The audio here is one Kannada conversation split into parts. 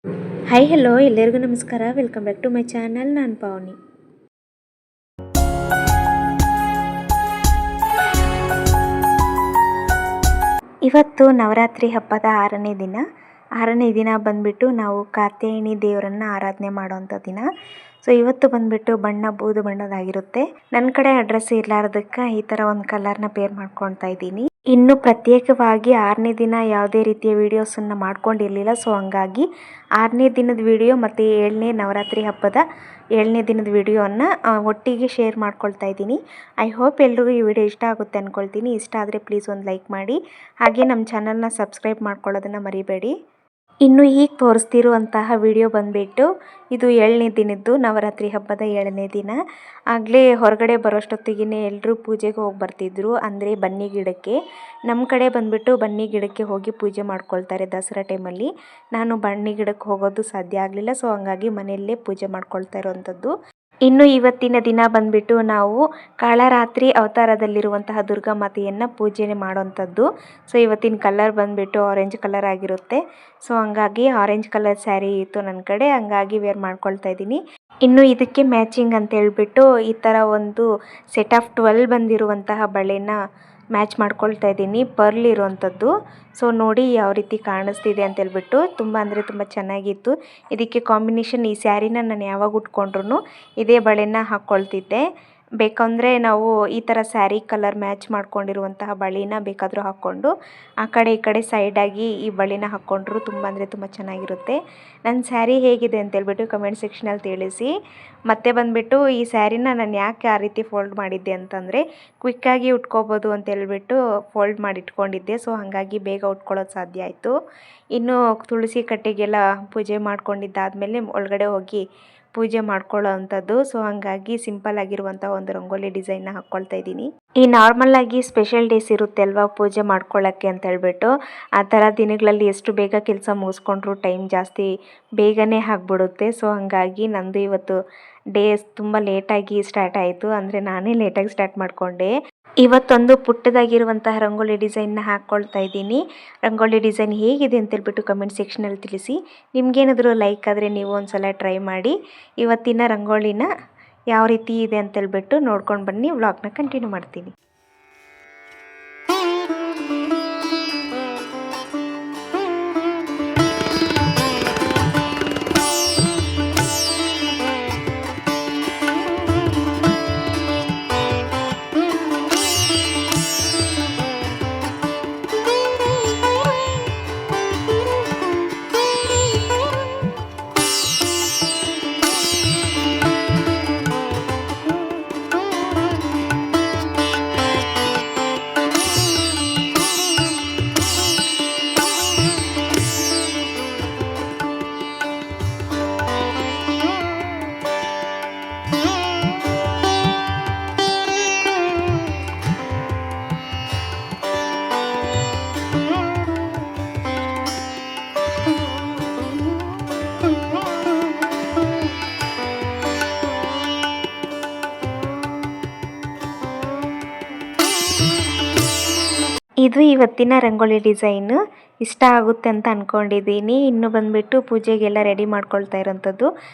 ಹಾಯ್ ಹಲೋ ಎಲ್ಲರಿಗೂ ನಮಸ್ಕಾರ. Welcome back to my channel. ನಾನು ಪಾವನಿ. ಇವತ್ತು ನವರಾತ್ರಿ ಹಬ್ಬದ 6ನೇ ದಿನ ಬಂದ್ಬಿಟ್ಟು ನಾವು ಕಾತ್ಯಾಯಿನಿ ದೇವರನ್ನು ಆರಾಧನೆ ಮಾಡೋವಂಥ ದಿನ. ಸೊ ಇವತ್ತು ಬಂದ್ಬಿಟ್ಟು ಬಣ್ಣ ಬೂದು ಬಣ್ಣದಾಗಿರುತ್ತೆ. ನನ್ನ ಕಡೆ ಅಡ್ರೆಸ್ ಇರಲಾರ್ದಕ್ಕೆ ಈ ಥರ ಒಂದು ಕಲರ್ನ ಪೇರ್ ಮಾಡ್ಕೊಳ್ತಾ ಇದ್ದೀನಿ. ಇನ್ನು ಪ್ರತ್ಯೇಕವಾಗಿ 6ನೇ ದಿನ ಯಾವುದೇ ರೀತಿಯ ವೀಡಿಯೋಸನ್ನು ಮಾಡ್ಕೊಂಡಿರಲಿಲ್ಲ. ಸೊ ಹಂಗಾಗಿ 6ನೇ ದಿನದ ವಿಡಿಯೋ ಮತ್ತು 7ನೇ ನವರಾತ್ರಿ ಹಬ್ಬದ 7ನೇ ದಿನದ ವಿಡಿಯೋನ ಒಟ್ಟಿಗೆ ಶೇರ್ ಮಾಡ್ಕೊಳ್ತಾ ಇದ್ದೀನಿ. ಐ ಹೋಪ್ ಎಲ್ರಿಗೂ ಈ ವಿಡಿಯೋ ಇಷ್ಟ ಆಗುತ್ತೆ ಅಂದ್ಕೊಳ್ತೀನಿ. ಇಷ್ಟ ಆದರೆ ಪ್ಲೀಸ್ ಒಂದು ಲೈಕ್ ಮಾಡಿ, ಹಾಗೆ ನಮ್ಮ ಚಾನಲ್ನ ಸಬ್ಸ್ಕ್ರೈಬ್ ಮಾಡ್ಕೊಳ್ಳೋದನ್ನು ಮರಿಬೇಡಿ. ಇನ್ನು ಈಗ ತೋರಿಸ್ತಿರುವಂತಹ ವಿಡಿಯೋ ಬಂದುಬಿಟ್ಟು ಇದು 7ನೇ ದಿನದ್ದು, ನವರಾತ್ರಿ ಹಬ್ಬದ 7ನೇ ದಿನ. ಆಗಲೇ ಹೊರಗಡೆ ಬರೋಷ್ಟೊತ್ತಿಗೆ ಎಲ್ಲರೂ ಪೂಜೆಗೆ ಹೋಗಿ ಬರ್ತಿದ್ರು, ಅಂದರೆ ಬನ್ನಿ ಗಿಡಕ್ಕೆ. ನಮ್ಮ ಕಡೆ ಬಂದುಬಿಟ್ಟು ಬನ್ನಿ ಗಿಡಕ್ಕೆ ಹೋಗಿ ಪೂಜೆ ಮಾಡ್ಕೊಳ್ತಾರೆ ದಸರಾ ಟೈಮಲ್ಲಿ. ನಾನು ಬನ್ನಿ ಗಿಡಕ್ಕೆ ಹೋಗೋದು ಸಾಧ್ಯ ಆಗಲಿಲ್ಲ, ಸೊ ಹಂಗಾಗಿ ಮನೆಯಲ್ಲೇ ಪೂಜೆ ಮಾಡ್ಕೊಳ್ತಾ ಇರೋವಂಥದ್ದು. ಇನ್ನು ಇವತ್ತಿನ ದಿನ ಬಂದುಬಿಟ್ಟು ನಾವು ಕಾಳರಾತ್ರಿ ಅವತಾರದಲ್ಲಿರುವಂತಹ ದುರ್ಗಾ ಮಾತೆಯನ್ನು ಪೂಜೆ ಮಾಡೋವಂಥದ್ದು. ಸೊ ಇವತ್ತಿನ ಕಲರ್ ಬಂದುಬಿಟ್ಟು ಆರೆಂಜ್ ಕಲರ್ ಆಗಿರುತ್ತೆ. ಸೊ ಹಂಗಾಗಿ ಆರೆಂಜ್ ಕಲರ್ ಸ್ಯಾರಿ ಇತ್ತು ನನ್ನ ಕಡೆ, ಹಂಗಾಗಿ ವೇರ್ ಮಾಡ್ಕೊಳ್ತಾ ಇದ್ದೀನಿ. ಇನ್ನು ಇದಕ್ಕೆ ಮ್ಯಾಚಿಂಗ್ ಅಂತ ಹೇಳ್ಬಿಟ್ಟು ಈ ಥರ ಒಂದು ಸೆಟ್ ಆಫ್ 12 ಬಂದಿರುವಂತಹ ಬಳೆನ ಮ್ಯಾಚ್ ಮಾಡ್ಕೊಳ್ತಾ ಇದ್ದೀನಿ, ಪರ್ಲ್ ಇರುವಂಥದ್ದು. ಸೊ ನೋಡಿ ಯಾವ ರೀತಿ ಕಾಣಿಸ್ತಿದೆ ಅಂತ ಹೇಳ್ಬಿಟ್ಟು ತುಂಬ ಅಂದರೆ ತುಂಬ ಚೆನ್ನಾಗಿತ್ತು. ಇದಕ್ಕೆ ಕಾಂಬಿನೇಷನ್ ಈ ಸ್ಯಾರಿನ ನಾನು ಯಾವಾಗ ಉಟ್ಕೊಂಡ್ರು ಇದೇ ಬಳೆನ ಹಾಕ್ಕೊಳ್ತಿದ್ದೆ. ಬೇಕಂದರೆ ನಾವು ಈ ಥರ ಸ್ಯಾರಿ ಕಲರ್ ಮ್ಯಾಚ್ ಮಾಡ್ಕೊಂಡಿರುವಂತಹ ಬಳಿನ ಬೇಕಾದರೂ ಹಾಕ್ಕೊಂಡು ಆ ಕಡೆ ಈ ಕಡೆ ಸೈಡಾಗಿ ಈ ಬಳಿನ ಹಾಕ್ಕೊಂಡ್ರು ತುಂಬ ಅಂದರೆ ತುಂಬ ಚೆನ್ನಾಗಿರುತ್ತೆ. ನನ್ನ ಸ್ಯಾರಿ ಹೇಗಿದೆ ಅಂತೇಳ್ಬಿಟ್ಟು ಕಮೆಂಟ್ ಸೆಕ್ಷನಲ್ಲಿ ತಿಳಿಸಿ. ಮತ್ತೆ ಬಂದುಬಿಟ್ಟು ಈ ಸ್ಯಾರಿನ ನಾನು ಯಾಕೆ ಆ ರೀತಿ ಫೋಲ್ಡ್ ಮಾಡಿದ್ದೆ ಅಂತಂದರೆ ಕ್ವಿಕ್ಕಾಗಿ ಉಟ್ಕೋಬೋದು ಅಂತೇಳ್ಬಿಟ್ಟು ಫೋಲ್ಡ್ ಮಾಡಿ ಇಟ್ಕೊಂಡಿದ್ದೆ. ಸೊ ಹಾಗಾಗಿ ಬೇಗ ಉಟ್ಕೊಳ್ಳೋದು ಸಾಧ್ಯ ಆಯಿತು. ಇನ್ನು ತುಳಸಿ ಕಟ್ಟೆಗೆಲ್ಲ ಪೂಜೆ ಮಾಡ್ಕೊಂಡಿದ್ದಾದಮೇಲೆ ಒಳಗಡೆ ಹೋಗಿ ಪೂಜೆ ಮಾಡ್ಕೊಳ್ಳೋ ಅಂಥದ್ದು. ಸೊ ಹಾಗಾಗಿ ಸಿಂಪಲ್ ಆಗಿರುವಂಥ ಒಂದು ರಂಗೋಲಿ ಡಿಸೈನ್ನ ಹಾಕ್ಕೊಳ್ತಾ ಇದ್ದೀನಿ. ಈ ನಾರ್ಮಲ್ ಆಗಿ ಸ್ಪೆಷಲ್ ಡೇಸ್ ಇರುತ್ತೆ ಅಲ್ವಾ ಪೂಜೆ ಮಾಡ್ಕೊಳ್ಳೋಕ್ಕೆ ಅಂತ ಹೇಳ್ಬಿಟ್ಟು, ಆ ಥರ ದಿನಗಳಲ್ಲಿ ಎಷ್ಟು ಬೇಗ ಕೆಲಸ ಮುಗಿಸ್ಕೊಂಡ್ರು ಟೈಮ್ ಜಾಸ್ತಿ ಬೇಗನೆ ಆಗಿಬಿಡುತ್ತೆ. ಸೊ ಹಾಗಾಗಿ ನಂದು ಇವತ್ತು ಡೇಸ್ ತುಂಬ ಲೇಟಾಗಿ ಸ್ಟಾರ್ಟ್ ಆಯಿತು, ಅಂದರೆ ನಾನೇ ಲೇಟಾಗಿ ಸ್ಟಾರ್ಟ್ ಮಾಡಿಕೊಂಡೆ. ಇವತ್ತೊಂದು ಪುಟ್ಟದಾಗಿರುವಂತಹ ರಂಗೋಲಿ ಡಿಸೈನ್ನ ಹಾಕ್ಕೊಳ್ತಾ ಇದ್ದೀನಿ. ರಂಗೋಲಿ ಡಿಸೈನ್ ಹೇಗಿದೆ ಅಂತೇಳ್ಬಿಟ್ಟು ಕಮೆಂಟ್ ಸೆಕ್ಷನಲ್ಲಿ ತಿಳಿಸಿ. ನಿಮಗೇನಾದರೂ ಲೈಕ್ ಆದರೆ ನೀವು ಒಂದು ಸಲ ಟ್ರೈ ಮಾಡಿ. ಇವತ್ತಿನ ರಂಗೋಲಿನ ಯಾವ ರೀತಿ ಇದೆ ಅಂತೇಳ್ಬಿಟ್ಟು ನೋಡ್ಕೊಂಡು ಬನ್ನಿ, ವ್ಲಾಗ್ನ ಕಂಟಿನ್ಯೂ ಮಾಡ್ತೀನಿ. ಇದು ಇವತ್ತಿನ ರಂಗೋಲಿ ಡಿಸೈನು. ಇಷ್ಟ ಆಗುತ್ತೆ ಅಂತ ಅಂದ್ಕೊಂಡಿದ್ದೀನಿ. ಇನ್ನು ಬಂದುಬಿಟ್ಟು ಪೂಜೆಗೆಲ್ಲ ರೆಡಿ ಮಾಡ್ಕೊಳ್ತಾ ಇರೋಂಥದ್ದು.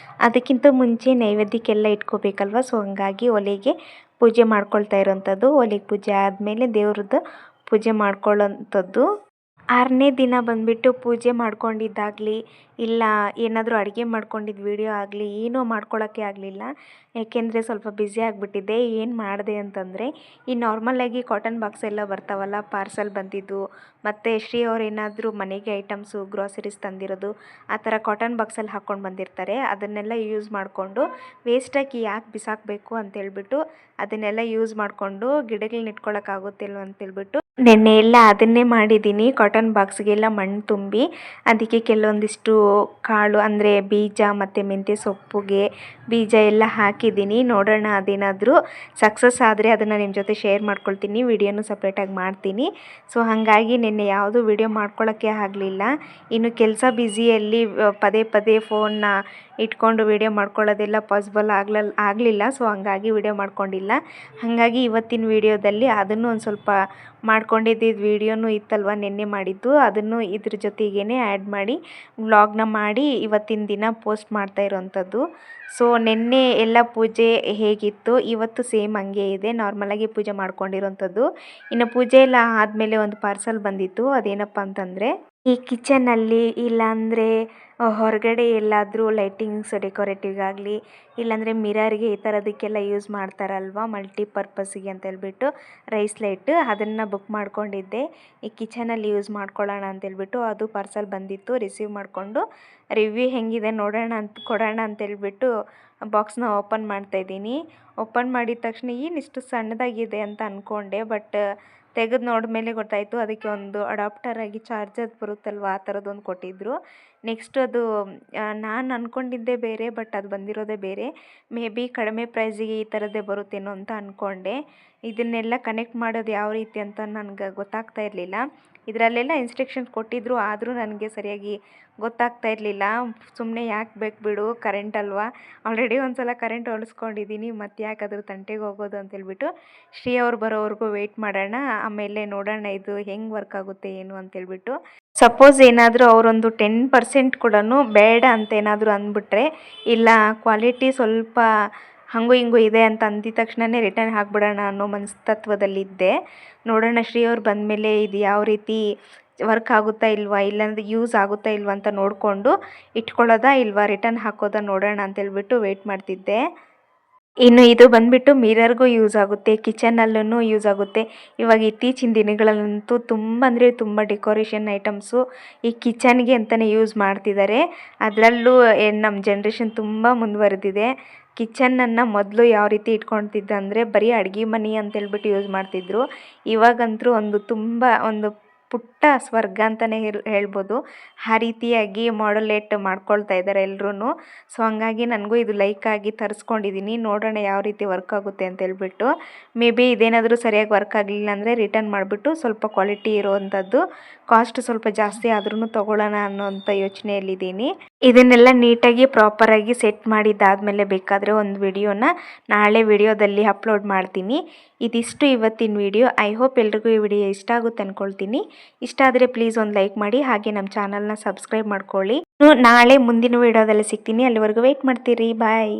ಅದಕ್ಕಿಂತ ಮುಂಚೆ ನೈವೇದ್ಯಕ್ಕೆಲ್ಲ ಇಟ್ಕೋಬೇಕಲ್ವ. ಸೊ ಹಂಗಾಗಿ ಒಲೆಗೆ ಪೂಜೆ ಮಾಡ್ಕೊಳ್ತಾ ಇರೋಂಥದ್ದು. ಒಲೆಗೆ ಪೂಜೆ ಆದಮೇಲೆ ದೇವ್ರದ್ದು ಪೂಜೆ ಮಾಡ್ಕೊಳ್ಳೋಂಥದ್ದು. 6ನೇ ದಿನ ಬಂದುಬಿಟ್ಟು ಪೂಜೆ ಮಾಡ್ಕೊಂಡಿದ್ದಾಗಲಿ ಇಲ್ಲ ಏನಾದರೂ ಅಡುಗೆ ಮಾಡ್ಕೊಂಡಿದ್ದ ವಿಡಿಯೋ ಆಗಲಿ ಏನೂ ಮಾಡ್ಕೊಳ್ಳೋಕ್ಕೆ ಆಗಲಿಲ್ಲ. ಯಾಕೆಂದರೆ ಸ್ವಲ್ಪ ಬ್ಯುಸಿ ಆಗಿಬಿಟ್ಟಿದ್ದೆ. ಏನು ಮಾಡಿದೆ ಅಂತಂದರೆ ಈ ನಾರ್ಮಲಾಗಿ ಕಾಟನ್ ಬಾಕ್ಸ್ ಎಲ್ಲ ಬರ್ತಾವಲ್ಲ, ಪಾರ್ಸಲ್ ಬಂದಿದ್ದು, ಮತ್ತು ಶ್ರೀ ಅವ್ರು ಏನಾದರೂ ಮನೆಗೆ ಐಟಮ್ಸು ಗ್ರಾಸರೀಸ್ ತಂದಿರೋದು ಆ ಥರ ಕಾಟನ್ ಬಾಕ್ಸಲ್ಲಿ ಹಾಕ್ಕೊಂಡು ಬಂದಿರ್ತಾರೆ. ಅದನ್ನೆಲ್ಲ ಯೂಸ್ ಮಾಡಿಕೊಂಡು ವೇಸ್ಟಾಗಿ ಯಾಕೆ ಬಿಸಾಕಬೇಕು ಅಂತೇಳ್ಬಿಟ್ಟು ಅದನ್ನೆಲ್ಲ ಯೂಸ್ ಮಾಡಿಕೊಂಡು ಗಿಡಗಳನ್ನ ಇಟ್ಕೊಳ್ಳೋಕ್ಕಾಗುತ್ತಿಲ್ವ ಅಂತೇಳ್ಬಿಟ್ಟು ನೆನ್ನೆ ಎಲ್ಲ ಅದನ್ನೇ ಮಾಡಿದ್ದೀನಿ. ಕಾಟನ್ ಬಾಕ್ಸ್ಗೆಲ್ಲ ಮಣ್ಣು ತುಂಬಿ ಅದಕ್ಕೆ ಕೆಲವೊಂದಿಷ್ಟು ಕಾಳು ಅಂದರೆ ಬೀಜ ಮತ್ತು ಮೆಂತ್ಯ ಸೊಪ್ಪುಗೆ ಬೀಜ ಎಲ್ಲ ಹಾಕಿದ್ದೀನಿ. ನೋಡೋಣ ಅದೇನಾದರೂ ಸಕ್ಸಸ್ ಆದರೆ ಅದನ್ನು ನಿಮ್ಮ ಜೊತೆ ಶೇರ್ ಮಾಡ್ಕೊಳ್ತೀನಿ, ವಿಡಿಯೋನು ಸಪ್ರೇಟಾಗಿ ಮಾಡ್ತೀನಿ. ಸೊ ಹಾಗಾಗಿ ನಿನ್ನೆ ಯಾವುದೂ ವಿಡಿಯೋ ಮಾಡ್ಕೊಳ್ಳೋಕ್ಕೆ ಆಗಲಿಲ್ಲ. ಇನ್ನು ಕೆಲಸ ಬ್ಯುಸಿಯಲ್ಲಿ ಪದೇ ಪದೇ ಫೋನ್ನ ಇಟ್ಕೊಂಡು ವಿಡಿಯೋ ಮಾಡ್ಕೊಳ್ಳೋದೆಲ್ಲ ಪಾಸಿಬಲ್ ಆಗಲಿಲ್ಲ. ಸೊ ಹಂಗಾಗಿ ವಿಡಿಯೋ ಮಾಡ್ಕೊಂಡಿಲ್ಲ. ಹಾಗಾಗಿ ಇವತ್ತಿನ ವಿಡಿಯೋದಲ್ಲಿ ಅದನ್ನು ಒಂದು ಸ್ವಲ್ಪ ಮಾಡ್ಕೊಂಡಿದ್ದಿದ್ದು ವಿಡಿಯೋನೂ ಇತ್ತಲ್ವ ನಿನ್ನೆ ಮಾಡಿದ್ದು, ಅದನ್ನು ಇದ್ರ ಜೊತೆಗೇ ಆ್ಯಡ್ ಮಾಡಿ ವ್ಲಾಗ್ನ ಮಾಡಿ ಇವತ್ತಿನ ದಿನ ಪೋಸ್ಟ್ ಮಾಡ್ತಾ ಇರೋವಂಥದ್ದು. ಸೊ ನಿನ್ನೆ ಎಲ್ಲ ಪೂಜೆ ಹೇಗಿತ್ತು ಇವತ್ತು ಸೇಮ್ ಹಂಗೆ ಇದೆ, ನಾರ್ಮಲಾಗಿ ಪೂಜೆ ಮಾಡ್ಕೊಂಡಿರೋವಂಥದ್ದು. ಇನ್ನು ಪೂಜೆ ಎಲ್ಲ ಆದಮೇಲೆ ಒಂದು ಪಾರ್ಸಲ್ ಬಂದಿತ್ತು. ಅದೇನಪ್ಪ ಅಂತಂದರೆ ಈ ಕಿಚನಲ್ಲಿ ಇಲ್ಲಾಂದರೆ ಹೊರಗಡೆ ಎಲ್ಲಾದರೂ ಲೈಟಿಂಗ್ಸ್ ಡೆಕೋರೇಟಿವ್ಗಾಗಲಿ ಇಲ್ಲಾಂದರೆ ಮಿರರ್ಗೆ ಈ ಥರದಕ್ಕೆಲ್ಲ ಯೂಸ್ ಮಾಡ್ತಾರಲ್ವ ಮಲ್ಟಿಪರ್ಪಸ್ಗೆ ಅಂತ ಹೇಳ್ಬಿಟ್ಟು ರೈಸ್ ಲೈಟ್, ಅದನ್ನು ಬುಕ್ ಮಾಡ್ಕೊಂಡಿದ್ದೆ ಈ ಕಿಚನಲ್ಲಿ ಯೂಸ್ ಮಾಡ್ಕೊಳ್ಳೋಣ ಅಂತೇಳ್ಬಿಟ್ಟು. ಅದು ಪಾರ್ಸಲ್ ಬಂದಿತ್ತು. ರಿಸೀವ್ ಮಾಡಿಕೊಂಡು ರಿವ್ಯೂ ಹೆಂಗಿದೆ ನೋಡೋಣ ಅಂತ ಕೊಡೋಣ ಅಂತೇಳ್ಬಿಟ್ಟು ಬಾಕ್ಸ್ನ ಓಪನ್ ಮಾಡ್ತಾಯಿದ್ದೀನಿ. ಓಪನ್ ಮಾಡಿದ ತಕ್ಷಣ ಏನಿಷ್ಟು ಸಣ್ಣದಾಗಿದೆ ಅಂತ ಅಂದ್ಕೊಂಡೆ, ಬಟ್ ತೆಗೆದು ನೋಡಿದ್ಮೇಲೆ ಗೊತ್ತಾಯಿತು ಅದಕ್ಕೆ ಒಂದು ಅಡಾಪ್ಟರ್ ಆಗಿ ಚಾರ್ಜರ್ ಬರುತ್ತಲ್ವ ಆ ಥರದ್ದೊಂದು ಕೊಟ್ಟಿದ್ದರು. ನೆಕ್ಸ್ಟ್ ಅದು ನಾನು ಅಂದ್ಕೊಂಡಿದ್ದೆ ಬೇರೆ, ಬಟ್ ಅದು ಬಂದಿರೋದೇ ಬೇರೆ. ಮೇ ಬಿ ಕಡಿಮೆ ಪ್ರೈಸಿಗೆ ಈ ಥರದ್ದೇ ಬರುತ್ತೇನೋ ಅಂತ ಅಂದ್ಕೊಂಡೆ. ಇದನ್ನೆಲ್ಲ ಕನೆಕ್ಟ್ ಮಾಡೋದು ಯಾವ ರೀತಿ ಅಂತ ನನಗೆ ಗೊತ್ತಾಗ್ತಾ ಇರಲಿಲ್ಲ. ಇದರಲ್ಲೆಲ್ಲ ಇನ್ಸ್ಟ್ರಕ್ಷನ್ಸ್ ಕೊಟ್ಟಿದ್ದರು, ಆದರೂ ನನಗೆ ಸರಿಯಾಗಿ ಗೊತ್ತಾಗ್ತಾ ಇರಲಿಲ್ಲ. ಸುಮ್ಮನೆ ಯಾಕೆ ಬೇಕು ಬಿಡು, ಕರೆಂಟ್ ಅಲ್ವಾ, ಆಲ್ರೆಡಿ ಒಂದು ಸಲ ಕರೆಂಟ್ ಹೊಲಿಸ್ಕೊಂಡಿದ್ದೀನಿ, ಮತ್ತು ಯಾಕೆ ಅದ್ರ ತಂಟೆಗೆ ಹೋಗೋದು ಅಂತೇಳ್ಬಿಟ್ಟು ಶ್ರೀ ಅವ್ರು ಬರೋವರೆಗೂ ವೆಯ್ಟ್ ಮಾಡೋಣ, ಆಮೇಲೆ ನೋಡೋಣ ಇದು ಹೆಂಗೆ ವರ್ಕ್ ಆಗುತ್ತೆ ಏನು ಅಂತೇಳ್ಬಿಟ್ಟು. ಸಪೋಸ್ ಏನಾದರೂ ಅವರೊಂದು 10% ಕೂಡ ಬೇಡ ಅಂತ ಏನಾದರೂ ಅಂದ್ಬಿಟ್ರೆ, ಇಲ್ಲ ಕ್ವಾಲಿಟಿ ಸ್ವಲ್ಪ ಹಾಗೂ ಹಿಂಗೂ ಇದೆ ಅಂತ ಅಂದಿದ ತಕ್ಷಣವೇ ರಿಟರ್ನ್ ಹಾಕ್ಬಿಡೋಣ ಅನ್ನೋ ಮನಸ್ತತ್ವದಲ್ಲಿದ್ದೆ. ನೋಡೋಣ ಶ್ರೀ ಅವ್ರು ಬಂದಮೇಲೆ ಇದು ಯಾವ ರೀತಿ ವರ್ಕ್ ಆಗುತ್ತಾ ಇಲ್ವಾ, ಇಲ್ಲಾಂದರೆ ಯೂಸ್ ಆಗುತ್ತಾ ಇಲ್ವಾ ಅಂತ ನೋಡಿಕೊಂಡು ಇಟ್ಕೊಳ್ಳೋದಾ ಇಲ್ವಾ ರಿಟರ್ನ್ ಹಾಕೋದಾ ನೋಡೋಣ ಅಂತೇಳ್ಬಿಟ್ಟು ವೆಯ್ಟ್ ಮಾಡ್ತಿದ್ದೆ. ಇನ್ನು ಇದು ಬಂದುಬಿಟ್ಟು ಮಿರರ್ಗೂ ಯೂಸ್ ಆಗುತ್ತೆ, ಕಿಚನಲ್ಲೂ ಯೂಸ್ ಆಗುತ್ತೆ. ಇವಾಗ ಇತ್ತೀಚಿನ ದಿನಗಳಲ್ಲಂತೂ ತುಂಬ ಅಂದರೆ ತುಂಬ ಡೆಕೋರೇಷನ್ ಐಟಮ್ಸು ಈ ಕಿಚನ್ಗೆ ಅಂತಲೇ ಯೂಸ್ ಮಾಡ್ತಿದ್ದಾರೆ. ಅದರಲ್ಲೂ ನಮ್ಮ ಜನ್ರೇಷನ್ ತುಂಬ ಮುಂದುವರೆದಿದೆ. ಕಿಚನನ್ನು ಮೊದಲು ಯಾವ ರೀತಿ ಇಟ್ಕೊಳ್ತಿದ್ದ ಅಂದರೆ ಬರೀ ಅಡುಗೆ ಮನೆ ಅಂತೇಳ್ಬಿಟ್ಟು ಯೂಸ್ ಮಾಡ್ತಿದ್ರು. ಇವಾಗಂತೂ ಒಂದು ಪುಟ್ಟ ಸ್ವರ್ಗ ಅಂತಲೇ ಹೇಳ್ಬೋದು. ಆ ರೀತಿಯಾಗಿ ಮಾಡಲೇಟ್ ಮಾಡ್ಕೊಳ್ತಾ ಇದ್ದಾರೆ ಎಲ್ಲರೂ. ಸೊ ಹಂಗಾಗಿ ನನಗೂ ಇದು ಲೈಕ್ ಆಗಿ ತರಿಸ್ಕೊಂಡಿದ್ದೀನಿ. ನೋಡೋಣ ಯಾವ ರೀತಿ ವರ್ಕ್ ಆಗುತ್ತೆ ಅಂತೇಳ್ಬಿಟ್ಟು. ಮೇ ಬಿ ಇದೇನಾದರೂ ಸರಿಯಾಗಿ ವರ್ಕ್ ಆಗಲಿಲ್ಲ ಅಂದರೆ ರಿಟರ್ನ್ ಮಾಡಿಬಿಟ್ಟು ಸ್ವಲ್ಪ ಕ್ವಾಲಿಟಿ ಇರುವಂಥದ್ದು, ಕಾಸ್ಟ್ ಸ್ವಲ್ಪ ಜಾಸ್ತಿ ಆದ್ರೂ ತೊಗೊಳ್ಳೋಣ ಅನ್ನೋಂಥ ಯೋಚನೆಯಲ್ಲಿದ್ದೀನಿ. ಇದನ್ನೆಲ್ಲ ನೀಟಾಗಿ ಪ್ರಾಪರಾಗಿ ಸೆಟ್ ಮಾಡಿದ್ದಾದಮೇಲೆ ಬೇಕಾದರೆ ಒಂದು ವಿಡಿಯೋನ ನಾಳೆ ವಿಡಿಯೋದಲ್ಲಿ ಅಪ್ಲೋಡ್ ಮಾಡ್ತೀನಿ. ಇದಿಷ್ಟು ಇವತ್ತಿನ ವಿಡಿಯೋ. ಐ ಹೋಪ್ ಎಲ್ರಿಗೂ ಈ ವಿಡಿಯೋ ಇಷ್ಟ ಆಗುತ್ತೆ ಅಂದ್ಕೊಳ್ತೀನಿ. ಇಷ್ಟ ಆದರೆ ಪ್ಲೀಸ್ ಒಂದು ಲೈಕ್ ಮಾಡಿ, ಹಾಗೆ ನಮ್ಮ ಚಾನಲ್ನ ಸಬ್ಸ್ಕ್ರೈಬ್ ಮಾಡ್ಕೊಳ್ಳಿ. ನಾಳೆ ಮುಂದಿನ ವಿಡಿಯೋದಲ್ಲಿ ಸಿಗ್ತೀನಿ. ಅಲ್ಲಿವರೆಗೂ ವೆಯ್ಟ್ ಮಾಡ್ತೀರಿ. ಬಾಯ್.